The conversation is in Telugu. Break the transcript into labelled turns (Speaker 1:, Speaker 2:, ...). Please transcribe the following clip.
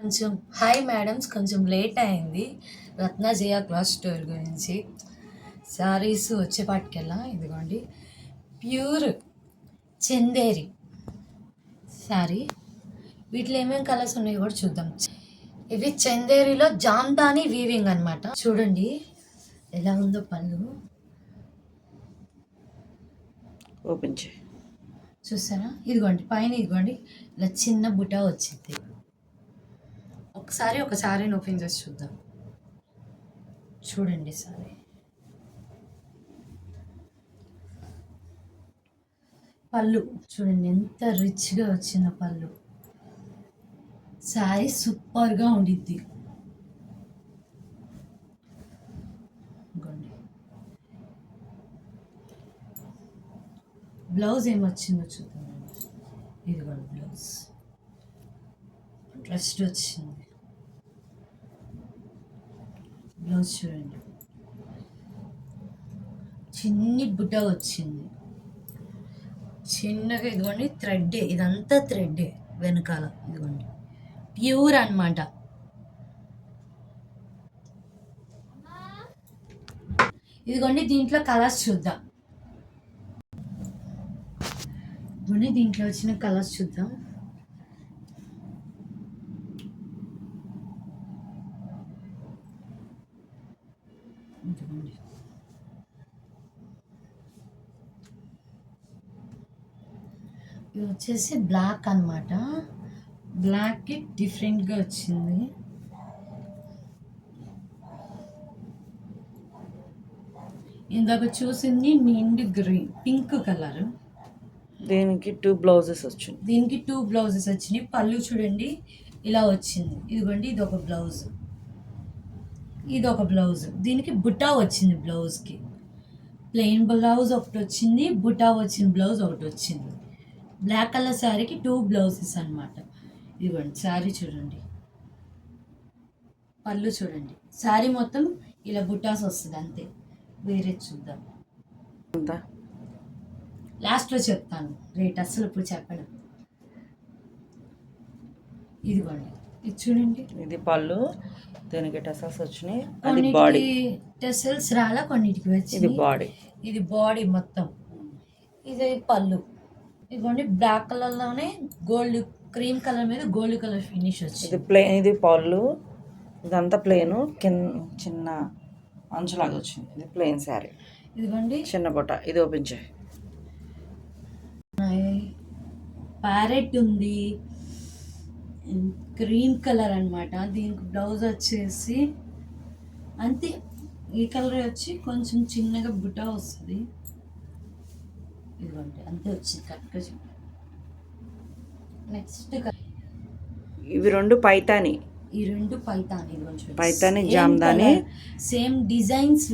Speaker 1: కొంచెం హాయ్ మేడమ్స్, కొంచెం లేట్ అయింది. రత్నజయ క్లాత్ స్టోర్ గురించి శారీస్ వచ్చేపాటికెళ్ళా. ఇదిగోండి ప్యూర్ చందేరి శారీ. వీటిలో ఏమేమి కలర్స్ ఉన్నాయో కూడా చూద్దాం. ఇవి చందేరిలో జామ్దాని వీవింగ్ అనమాట. చూడండి ఎలా ఉందో పళ్ళు.
Speaker 2: ఓపెన్ చేయి.
Speaker 1: చూసారా? ఇదిగోండి పైన ఇదిగోండి ఇలా చిన్న బుటా వచ్చింది. ఒక సారీని ఓపెన్ చేసి చూద్దాం. చూడండి సారీ. పళ్ళు చూడండి ఎంత రిచ్గా వచ్చిందో పళ్ళు. శారీ సూపర్గా ఉండిద్ది. బ్లౌజ్ ఏమొచ్చిందో చూద్దాం. ఇదిగోండి బ్లౌజ్ డ్రెస్ వచ్చింది. బ్లౌజ్ చూడండి చిన్ని బుట్ట వచ్చింది. చిన్నగా ఇదిగోండి థ్రెడ్డే, ఇదంతా థ్రెడ్డే వెనకాల. ఇదిగోండి ప్యూర్ అనమాట. ఇదిగోండి దీంట్లో కలర్స్ చూద్దాం. ఇదిగోండి దీంట్లో వచ్చిన కలర్స్ చూద్దాం. ఇదిగోండి ఇది వచ్చేసి బ్లాక్ అనమాట. బ్లాక్కి డిఫరెంట్గా వచ్చింది. ఇందాక చూసింది నిండు గ్రీన్ పింక్ కలర్.
Speaker 2: దీనికి 2 బ్లౌజెస్ వచ్చింది.
Speaker 1: దీనికి 2 బ్లౌజెస్ వచ్చినాయి. పళ్ళు చూడండి ఇలా వచ్చింది. ఇదిగోండి ఇది ఒక బ్లౌజ్, ఇది ఒక బ్లౌజ్. దీనికి బుటా వచ్చింది. బ్లౌజ్కి ప్లెయిన్ బ్లౌజ్ ఒకటి వచ్చింది, బుటా వచ్చిన బ్లౌజ్ ఒకటి వచ్చింది. బ్లాక్ కలర్ శారీకి 2 బ్లౌజెస్ అనమాట. ఇదిగోండి శారీ చూడండి, పళ్ళు చూడండి. శారీ మొత్తం ఇలా బుటాస్ వస్తుంది అంతే. వేరే చూద్దాం, లాస్ట్లో చెప్తాను రేట్, అస్సలు ఇప్పుడు చెప్పడం. ఇదిగోండి ఇది చూడండి,
Speaker 2: ఇది పళ్ళు, దీనికి టెసల్స్ వచ్చినాయి. అది బాడీ
Speaker 1: టెసల్స్ రాలా, కొన్నిటికి వచ్చి.
Speaker 2: ఇది బాడీ,
Speaker 1: ఇది బాడీ మొత్తం. ఇది పళ్ళు. ఇదిగోండి బ్లాక్ కలర్లోనే గోల్డ్ క్రీమ్ కలర్ మీద గోల్డ్ కలర్ ఫినిష్ వచ్చింది.
Speaker 2: ఇది ప్లెయిన్, ఇది పళ్ళు, ఇదంతా ప్లెయిన్, కింద చిన్న అంచులాగా వచ్చింది. ఇది ప్లెయిన్ శారీ.
Speaker 1: ఇదిగోండి
Speaker 2: చిన్న బొట్ట. ఇది ఓపెన్ చేయి.
Speaker 1: ప్యారెట్ ఉంది, గ్రీన్ కలర్ అనమాట. దీనికి బ్లౌజ్ వచ్చేసి అంతే, ఈ కలర్ వచ్చి కొంచెం చిన్నగా బుటా వస్తుంది. ఇదిగోండి అంతే వచ్చింది కరెక్ట్గా. నెక్స్ట్
Speaker 2: ఇవి 2 పైతాని.
Speaker 1: ఈ 2 పైతాని.
Speaker 2: Paithani Jamdani
Speaker 1: same designs